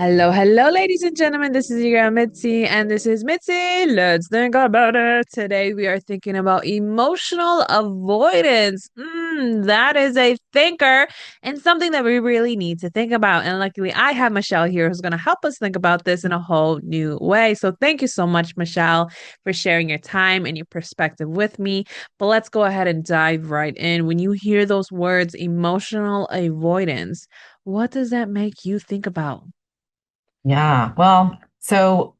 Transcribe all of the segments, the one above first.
Hello, hello, ladies and gentlemen. This is your girl Mitzi, and this is Mitzi. Let's think about it. Today we are thinking about emotional avoidance. That is a thinker and something that we really need to think about. And luckily, I have Michelle here who's going to help us think about this in a whole new way. So thank you so much, Michelle, for sharing your time and your perspective with me. But let's go ahead and dive right in. When you hear those words, emotional avoidance, what does that make you think about? Yeah. Well, so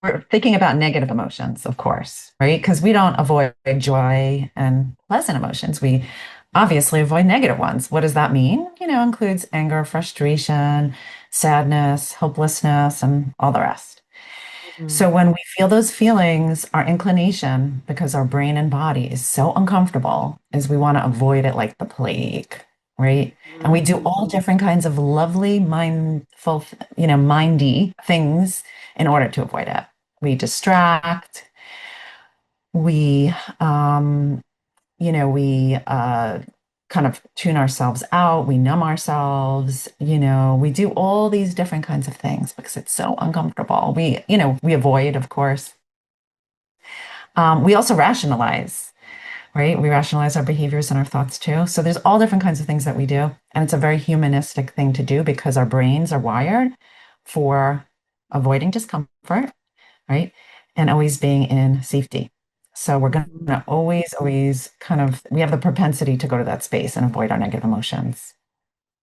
we're thinking about negative emotions, of course, right? Because we don't avoid joy and pleasant emotions. We obviously avoid negative ones. What does that mean? Includes anger, frustration, sadness, hopelessness, and all the rest. So when we feel those feelings, our inclination, because our brain and body is so uncomfortable, is we want to avoid it like the plague, right? And we do Mhm. all different kinds of lovely, mindful, mindy things in order to avoid it. We distract, we, um, we kind of tune ourselves out, we numb ourselves, we do all these different kinds of things because it's so uncomfortable. We avoid, of course. We also rationalize, right? We rationalize our behaviors and our thoughts too. So there's all different kinds of things that we do. And it's a very humanistic thing to do because our brains are wired for avoiding discomfort, right? And always being in safety. So we're going Mhm. to always kind of, we have the propensity to go to that space and avoid our negative emotions.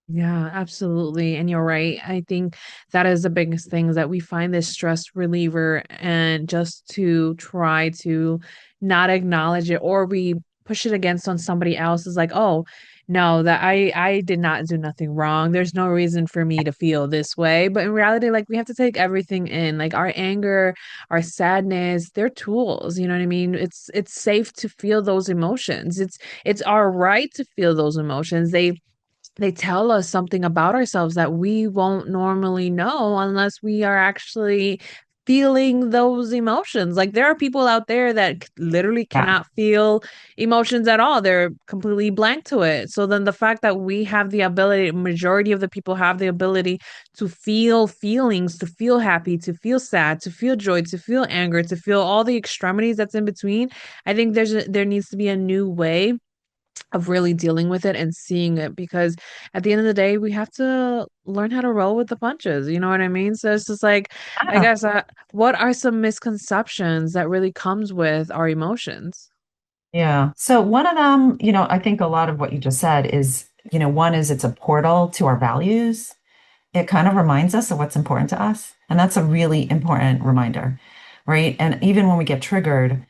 Yeah, absolutely. And you're right. I think that is the biggest thing is that we find this stress reliever and just to try to not acknowledge it or we push it against on somebody else is like, oh, no, that I did not do nothing wrong. There's no reason for me to feel this way. But in reality, like we have to take everything in, like our anger, our sadness, they're tools, you know what I mean? It's safe to feel those emotions. It's our right to feel those emotions. They tell us something about ourselves that we won't normally know unless we are actually feeling those emotions. Like there are people out there that literally Yeah. cannot feel emotions at all. They're completely blank to it. So then the fact that we have the ability, majority of the people have the ability to feel feelings, to feel happy, to feel sad, to feel joy, to feel anger, to feel all the extremities that's in between. I think there needs to be a new way of really dealing with it and seeing it because at the end of the day we have to learn how to roll with the punches, you know what I mean? So it's just like I Yeah. guess what are some misconceptions that really comes with our emotions? Yeah. So one of them, I think a lot of what you just said is, one is it's a portal to our values. It kind of reminds us of what's important to us. And that's a really important reminder, right? And even when we get triggered,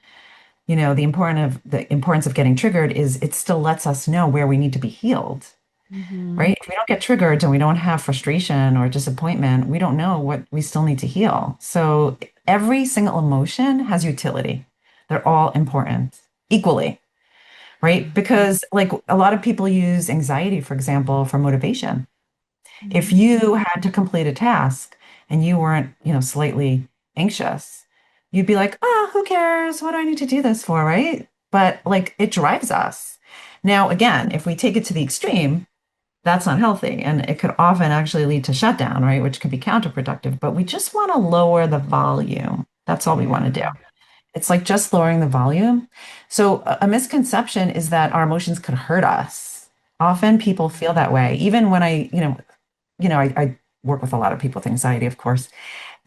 the importance of getting triggered is it still lets us know where we need to be healed, Hmm. right? If we don't get triggered and we don't have frustration or disappointment, we don't know what we still need to heal. So every single emotion has utility. They're all important equally, right? Because like a lot of people use anxiety, for example, for motivation. If Hmm. you had to complete a task and you weren't, slightly anxious, you'd be like, oh, who cares? What do I need to do this for? Right. But like it drives us. Now, again, if we take it to the extreme, that's not healthy. And it could often actually lead to shutdown, right? Which could be counterproductive. But we just want to lower the volume. That's all we want to do. Yeah. It's like just lowering the volume. So a misconception is that our emotions could hurt us. Often people feel that way. Even when I work with a lot of people with anxiety, of course,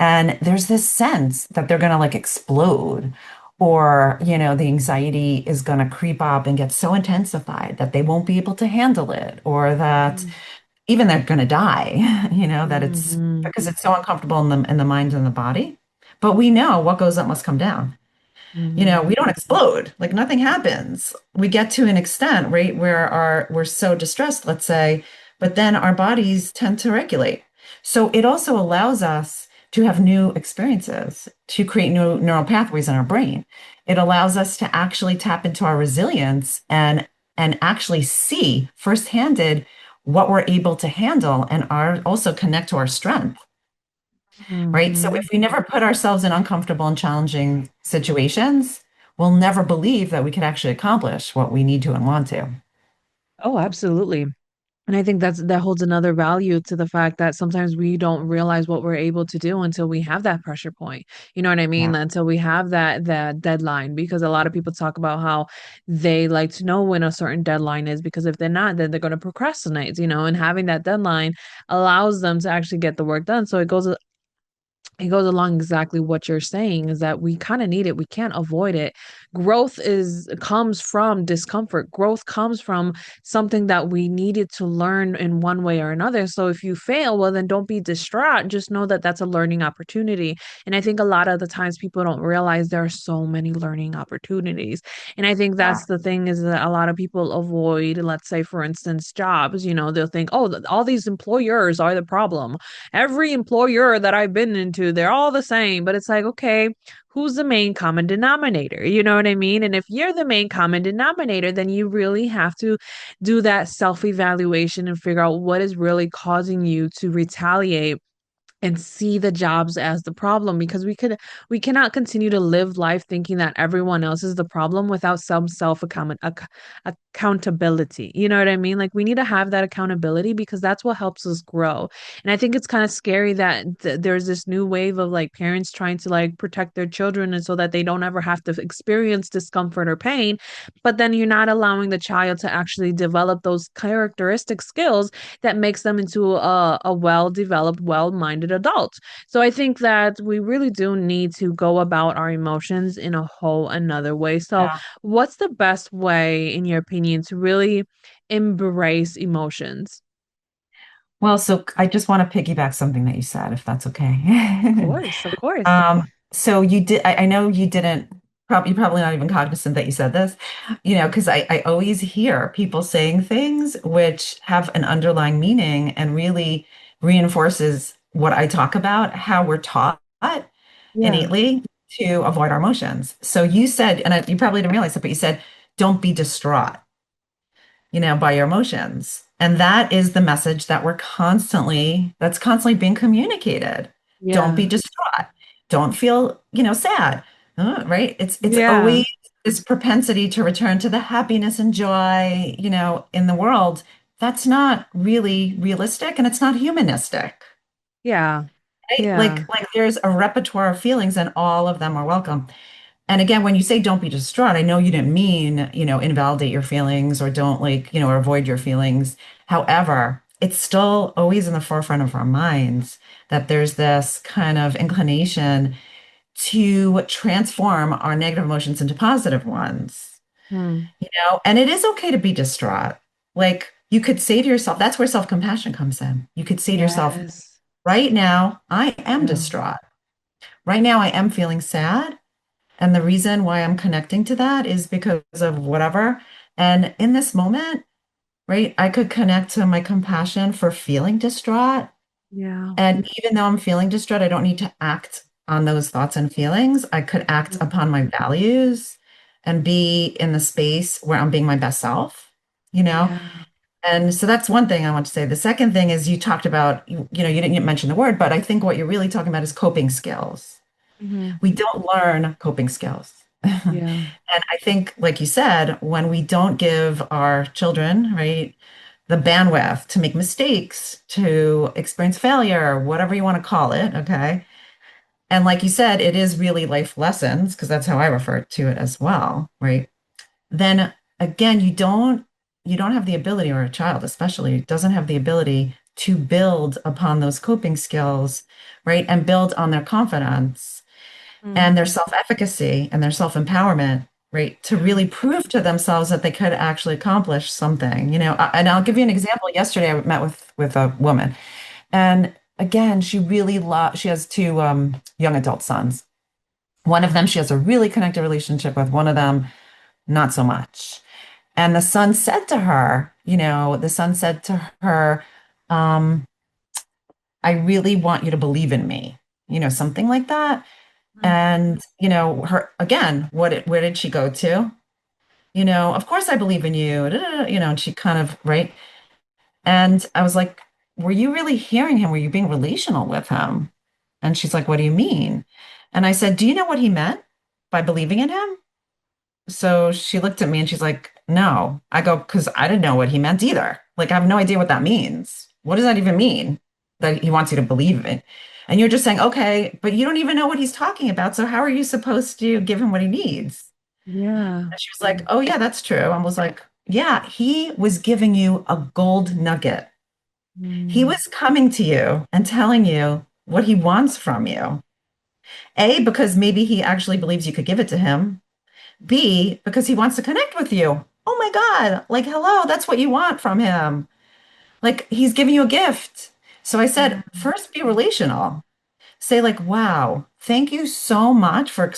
and there's this sense that they're going to like explode or, the anxiety is going to creep up and get so intensified that they won't be able to handle it or that even they're going to die, that it's Hmm. because it's so uncomfortable in the mind and the body. But we know what goes up must come down. Hmm. We don't explode, like nothing happens. We get to an extent, right, where we're so distressed, let's say, but then our bodies tend to regulate. So it also allows us to have new experiences, to create new neural pathways in our brain. It allows us to actually tap into our resilience and actually see firsthand what we're able to handle and also connect to our strength, right? So Hmm. if we never put ourselves in uncomfortable and challenging situations, we'll never believe that we can actually accomplish what we need to and want to. Oh, absolutely. And I think that holds another value to the fact that sometimes we don't realize what we're able to do until we have that pressure point. You know what I mean? Yeah. Until we have that deadline. Because a lot of people talk about how they like to know when a certain deadline is, because if they're not, then they're going to procrastinate, and having that deadline allows them to actually get the work done. So it goes along exactly what you're saying, is that we kind of need it. We can't avoid it. Growth is comes from discomfort. Growth comes from something that we needed to learn in one way or another. So if you fail, well, then don't be distraught. Just know that that's a learning opportunity. And I think a lot of the times people don't realize there are so many learning opportunities. And I think Yeah. that's the thing, is that a lot of people avoid, let's say, for instance, jobs. They'll think, oh, all these employers are the problem. Every employer that I've been into, they're all the same. But it's like, okay, who's the main common denominator? You know what I mean? And if you're the main common denominator, then you really have to do that self evaluation and figure out what is really causing you to retaliate and see the jobs as the problem, because we cannot continue to live life thinking that everyone else is the problem without some accountability. You know what I mean? Like, we need to have that accountability, because that's what helps us grow. And I think it's kind of scary that there's this new wave of like parents trying to like protect their children, and so that they don't ever have to experience discomfort or pain, but then you're not allowing the child to actually develop those characteristic skills that makes them into a well-developed, well-minded adult. So I think that we really do need to go about our emotions in a whole another way. So Yeah. what's the best way, in your opinion, to really embrace emotions? Well, so I just want to piggyback something that you said, if that's Of okay. course, of course. So I know you didn't, you're probably not even cognizant that you said this, because I always hear people saying things which have an underlying meaning and really reinforces what I talk about, how we're taught Yeah. innately to avoid our emotions. So you said, and you probably didn't realize it, but you said, don't be distraught, by your emotions. And that is the message that that's constantly being communicated. Don't be Yeah. distraught. Don't feel, sad. Right? It's Yeah. always this propensity to return to the happiness and joy, in the world. That's not really realistic and it's not humanistic. Yeah. Right? Yeah. Like there's a repertoire of feelings and all of them are welcome. And again, when you say don't be distraught, I know you didn't mean, invalidate your feelings or don't like, or avoid your feelings. However, it's still always in the forefront of our minds that there's this kind of inclination to transform our negative emotions into positive ones, Hmm. and it is okay to be distraught. Like you could say to yourself, that's where self-compassion comes in. You could say to yourself, Yes. right now, I am Yeah. distraught. Right now, I am feeling sad. And the reason why I'm connecting to that is because of whatever. And in this moment, right, I could connect to my compassion for feeling distraught. Yeah. And even though I'm feeling distraught, I don't need to act on those thoughts and feelings. I could act upon my values and be in the space where I'm being my best self, you know? Yeah. And so that's one thing I want to say. The second thing is you talked about, you didn't mention the word, but I think what you're really talking about is coping skills. Hmm. We don't learn coping skills. Yeah. And I think, like you said, when we don't give our children, right, the bandwidth to make mistakes, to experience failure, whatever you want to call it, okay? And like you said, it is really life lessons, because that's how I refer to it as well, right? Then again, you don't have the ability, or a child especially doesn't have the ability to build upon those coping skills, right? And build on their confidence Mm. and their self-efficacy and their self-empowerment, right? To Yeah. really prove to themselves that they could actually accomplish something, and I'll give you an example. Yesterday, I met with a woman, and again, she has two young adult sons. One of them she has a really connected relationship with, one of them not so much. And the son said to her, um, I really want you to believe in me, something like that. Mm. And, her again, where did she go to? Of course I believe in you, da, da, da, and she kind of, right? And I was like, were you really hearing him? Were you being relational with him? And she's like, what do you mean? And I said, do you know what he meant by believing in him? so she looked at me and she's like, no. I go, because I didn't know what he meant either. Like, I have no idea what that means. What does that even mean? That he wants you to believe it. And you're just saying, okay, but you don't even know what he's talking about. So how are you supposed to give him what he needs? Yeah. And she was like, oh, yeah, that's true. I was like, yeah, he was giving you a gold nugget. He Mm, was coming to you and telling you what he wants from you. A, because maybe he actually believes you could give it to him. B, because he wants to connect with you. Oh my God. Like, hello, that's what you want from him. Like, he's giving you a gift. So I said, yeah. first be relational. Say like, wow, thank you so much for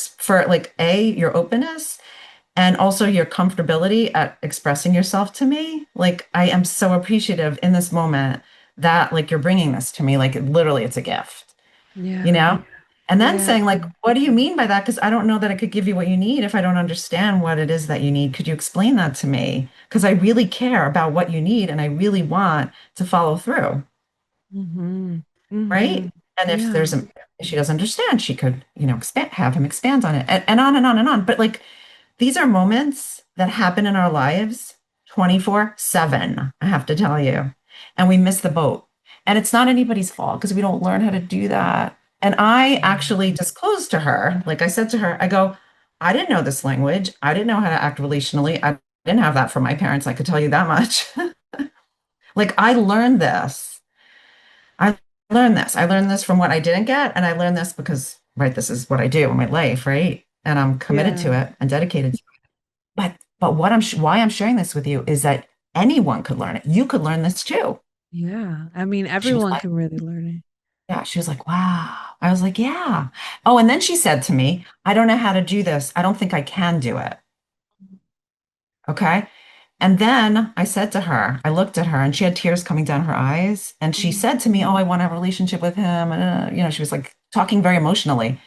like A, your openness and also your comfortability at expressing yourself to me. Like, I am so appreciative in this moment that like you're bringing this to me. Like, literally, it's a gift, you Yeah. know? And then Yeah. saying, like, what do you mean by that? Because I don't know that I could give you what you need if I don't understand what it is that you need. Could you explain that to me? Because I really care about what you need and I really want to follow through, Mm-hmm. Mm-hmm. right? And if Yeah. there's a if she doesn't understand, she could, expand, have him expand on it and on and on and on. But like these are moments that happen in our lives 24/7, I have to tell you. And we miss the boat. And it's not anybody's fault because we don't learn how to do that. And I actually disclosed to her, like I said to her, I go, I didn't know this language. I didn't know how to act relationally. I didn't have that from my parents. I could tell you that much. Like I learned this. I learned this. I learned this from what I didn't get. And I learned this because, right, this is what I do in my life, right? And I'm committed Yeah. to it and dedicated to it. But why I'm sharing this with you is that anyone could learn it. You could learn this too. Yeah. I mean, She was everyone like, can really learn it. yeah, she was like, wow. I was like, yeah. Oh, and then she said to me, I don't know how to do this. I don't think I can do it. Okay. And then I said to her, I looked at her and she had tears coming down her eyes. And she Mm, said to me, oh, I want to have a relationship with him. And, she was like talking very emotionally.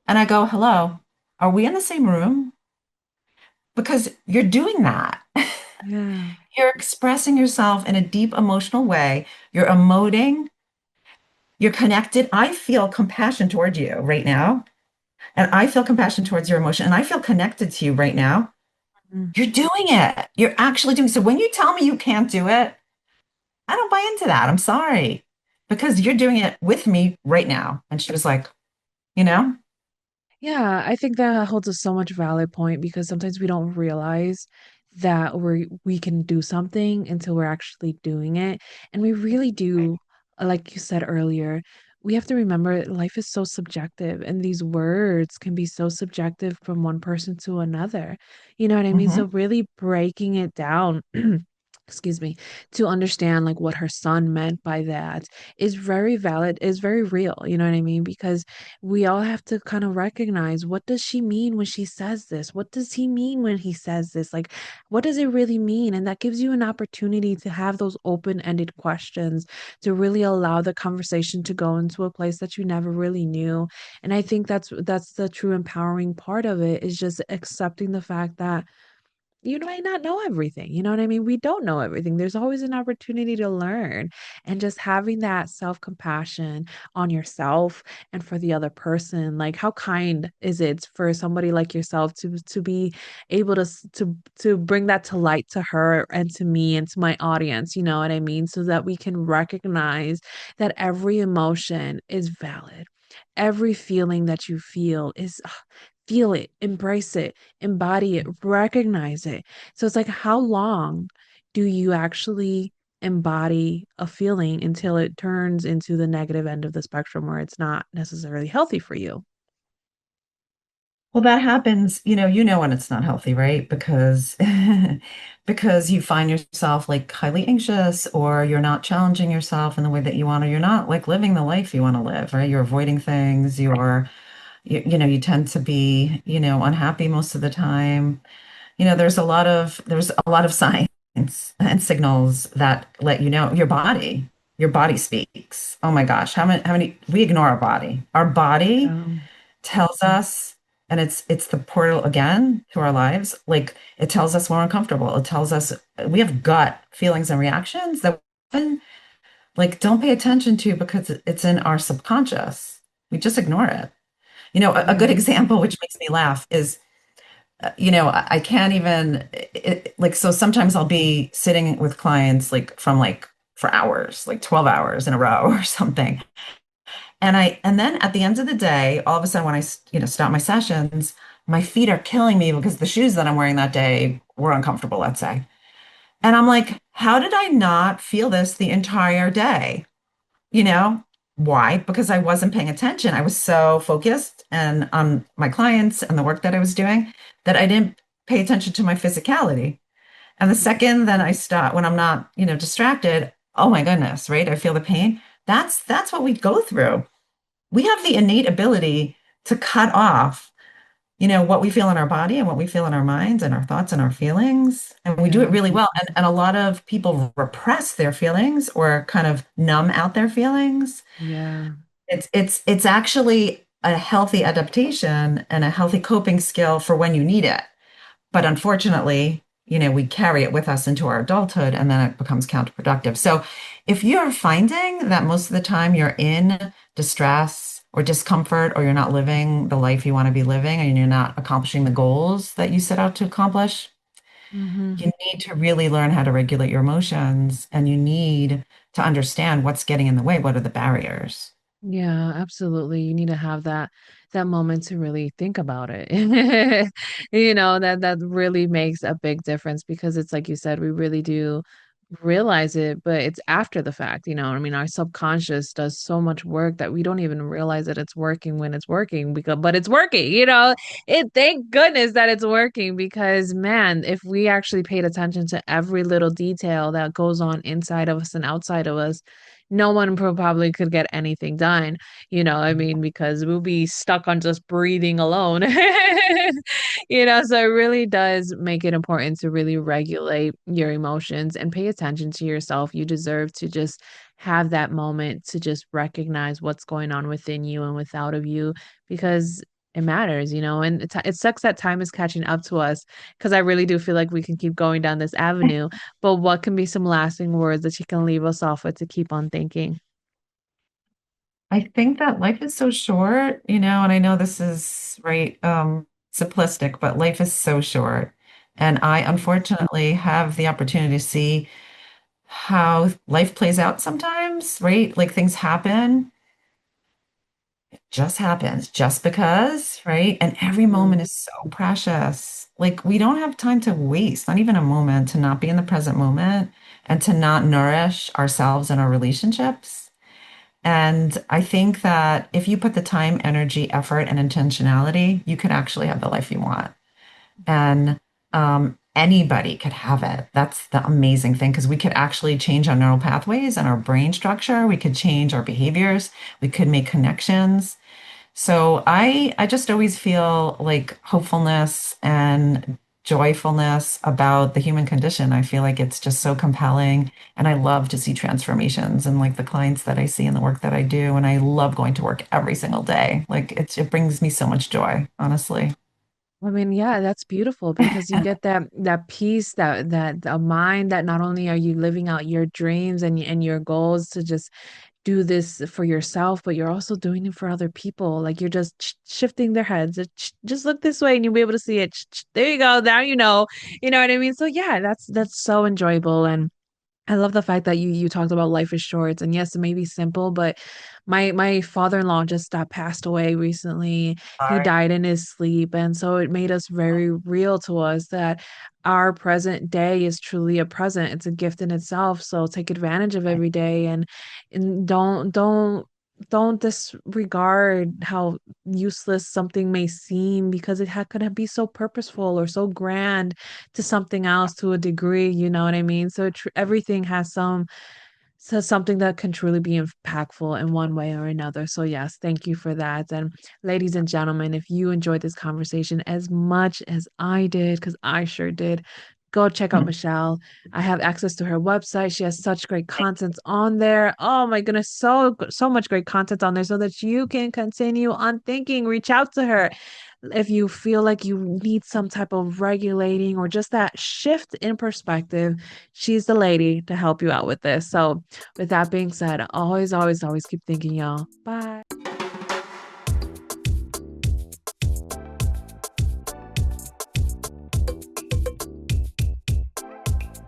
And I go, hello, are we in the same room? Because you're doing that. yeah. You're expressing yourself in a deep emotional way. You're emoting. You're connected. I feel compassion toward you right now. And I feel compassion towards your emotion. And I feel connected to you right now. Mm. You're doing it. You're actually doing so. When you tell me you can't do it, I don't buy into that. I'm sorry. Because you're doing it with me right now. And she was like, you know? Yeah, I think that holds a so much valid point because sometimes we don't realize that we can do something until we're actually doing it. And we really do, like you said earlier, we have to remember life is so subjective and these words can be so subjective from one person to another. You know what I mean? So Hmm. really breaking it down, excuse me, to understand like what her son meant by that is very valid, is very real. You know what I mean? Because we all have to kind of recognize what does she mean when she says this? What does he mean when he says this? Like, what does it really mean? And that gives you an opportunity to have those open-ended questions to really allow the conversation to go into a place that you never really knew. And I think that's the true empowering part of it is just accepting the fact that you might not know everything. You know what I mean? We don't know everything. There's always an opportunity to learn. And just having that self compassion on yourself and for the other person. Like, how kind is it for somebody like yourself to be able to bring that to light to her and to me and to my audience? You know what I mean? So that we can recognize that every emotion is valid. Every feeling that you feel is feel it, embrace it, embody it, recognize it. So it's like, how long do you actually embody a feeling until it turns into the negative end of the spectrum where it's not necessarily healthy for you? Well, that happens, when it's not healthy, right? Because because you find yourself like highly anxious or you're not challenging yourself in the way that you want, or you're not like living the life you want to live, right? You're avoiding things, you tend to be, unhappy most of the time. There's a lot of science and signals that let you know your body speaks. Oh my gosh, how many we ignore our body. Our body Um, tells us, and it's the portal again to our lives. Like it tells us we're uncomfortable. It tells us we have gut feelings and reactions that we like don't pay attention to because it's in our subconscious. We just ignore it. A good yeah. example, which makes me laugh, is I can't even like so sometimes I'll be sitting with clients like from like for hours, like 12 hours in a row or something. And then at the end of the day, all of a sudden when stop my sessions, my feet are killing me because the shoes that I'm wearing that day were uncomfortable, let's say. And I'm like, how did I not feel this the entire day? You know, why? Because I wasn't paying attention. I was so focused and on my clients and the work that I was doing that I didn't pay attention to my physicality. And the second then I stop when I'm not, distracted, oh my goodness, right? I feel the pain. That's what we go through. We have the innate ability to cut off, what we feel in our body and what we feel in our minds and our thoughts and our feelings. And we do it Yeah. really well. And a lot of people repress their feelings or kind of numb out their feelings. Yeah. It's actually a healthy adaptation and a healthy coping skill for when you need it. But unfortunately, we carry it with us into our adulthood and then it becomes counterproductive. So if you're finding that most of the time you're in distress or discomfort or you're not living the life you want to be living and you're not accomplishing the goals that you set out to accomplish, Hmm. you need to really learn how to regulate your emotions and you need to understand what's getting in the way. What are the barriers? Yeah, absolutely. You need to have that moment to really think about it. That really makes a big difference because it's like you said, we really do realize it, but it's after the fact, I mean, our subconscious does so much work that we don't even realize that it's working when it's working but it's working, thank goodness that it's working because man, if we actually paid attention to every little detail that goes on inside of us and outside of us, no one probably could get anything done, I mean, because we'll be stuck on just breathing alone. So it really does make it important to really regulate your emotions and pay attention to yourself. You deserve to just have that moment to just recognize what's going on within you and without of you because it matters, and it sucks that time is catching up to us because I really do feel like we can keep going down this avenue. But what can be some lasting words that you can leave us off with to keep on thinking? I think that life is so short, and I know this is right, simplistic, but life is so short. And I unfortunately have the opportunity to see how life plays out sometimes, right? Like things happen, just happens just because, right? And every Mhm. moment is so precious. Like we don't have time to waste, not even a moment, to not be in the present moment and to not nourish ourselves and our relationships. And I think that if you put the time, energy, effort, and intentionality, you can actually have the life you want. And anybody could have it. That's the amazing thing because we could actually change our neural pathways and our brain structure. We could change our behaviors. We could make connections. So I just always feel like hopefulness and joyfulness about the human condition. I feel like it's just so compelling and I love to see transformations and like the clients that I see and the work that I do and I love going to work every single day. Like it brings me so much joy, honestly. I mean, yeah, that's beautiful because you get that peace, that a mind that not only are you living out your dreams and your goals to just do this for yourself, but you're also doing it for other people. Like you're just shifting their heads. Just look this way and you'll be able to see it. There you go. Now you know what I mean? So yeah, that's so enjoyable and I love the fact that you talked about life is short and yes, it may be simple, but my father-in-law just passed away recently. He Sorry. died in his sleep, and so it made us very real to us that our present day is truly a present. It's a gift in itself. So take advantage of every day and don't disregard how useless something may seem because could be so purposeful or so grand to something else to a degree, you know what I mean? So everything has something that can truly be impactful in one way or another. So yes, thank you for that. And ladies and gentlemen, if you enjoyed this conversation as much as I did, because I sure did, go check out Michelle. I have access to her website. She has such great content on there. Oh my goodness, so much great content on there so that you can continue on thinking. Reach out to her if you feel like you need some type of regulating or just that shift in perspective. She's the lady to help you out with this. So with that being said, always, always, always keep thinking, y'all. Bye.